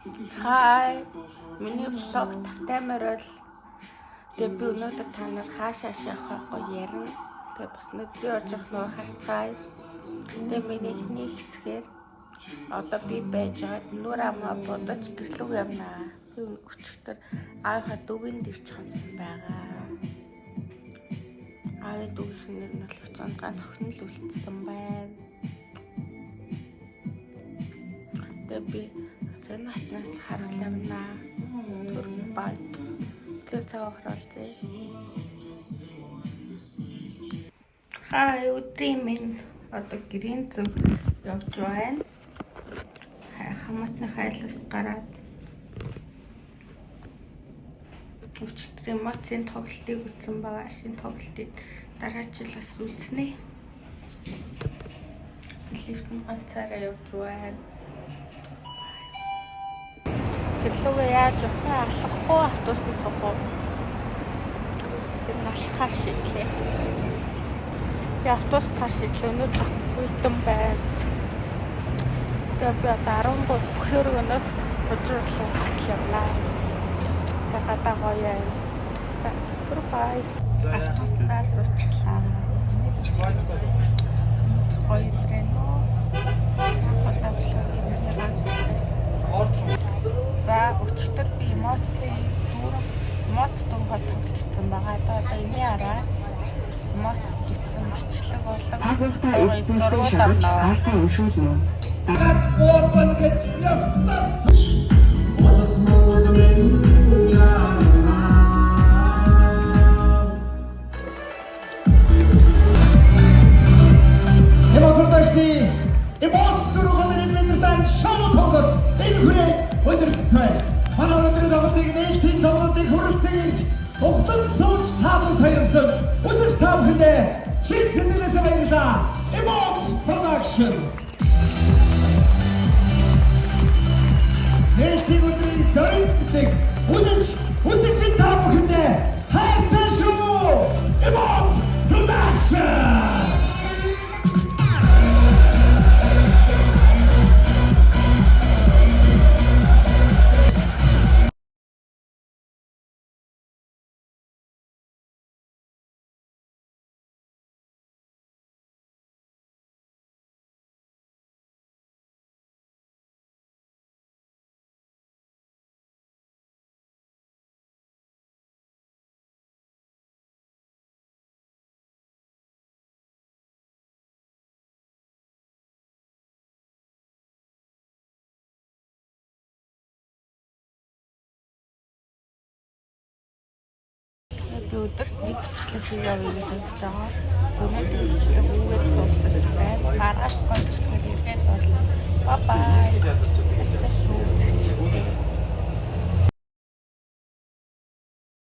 Хай. Миний влог тавтаймаар бол тэгээ би өнөөдөр та нар хаашаа явахгүй ярина. Тэгээ бас өдрийн очих нөө харцгаая. Тэгээ миний ихний хэсгээр одоо би байж байгаа нүр амаа бодож гэрлүүг явна. Би өчигдөр аавынхаа дүүгийн дэрч хонсон байгаа. Аавын дүүгийн нэр нь бол уцаанд ганц охин л үлдсэн байна. Тэгээ би сэнэчнээс харал явна. Төрн бай. Тэр цаг охролцээ. Хай өдрийн минь одоо гэрийн зүг явж байна. Хамаатны хайлаас гараад өчигдөр эмоцийн тоглолтыг үзсэн байгаа. Шинэ тоглолтыг дараа жил бас үзнэ. Лифтэн ганцаараа явж байна. Гэрлүүгээ яаж явах вэ? Алхах уу, автобусыг суух уу? Тэр нь алхахаар шийдлээ. Би автобус таар шийдлээ. Өнөөдөр хүйтэн байна. Тэгээ би одоо 13 бүхээр өнөөс хожруулах батал явнаа. Тэгээ гадаа гоё юм. Гүрбай. Автобуснаас суучлаа. Гоё трено. За өчигдөр би эмоцийн дөрөв тоглолцсон байгаа. Одоо энэ араас эмоц бичсэн бичлэг болон Тагвартай эзэнсэн шалгаж хаалтаа уншуулна. Эмоц дөрвөн мэдэрсэн шоу тоглолт энэ хүрээ өндөрлөлттэй. Манай өнөөдрийн тоглолтыг нээлтийн тоглолтыг хүрэлцэн тоглон сууж тааван саярсан. Үзэж та бүхэндээ чин сэтгэлээс баярлалаа. Эмоц production. Нээлтийн өдрийн зорилтыг үзэж та бүхэндээ хайртай шүү. Эмоц production. Би өдөрт нэг бичлэг хийгээе гэж бодож байгаа. Өнөөдөр бичлэг үгээд дуусах байна. Маргааш гол бичлэг хийгээд бол бай бай.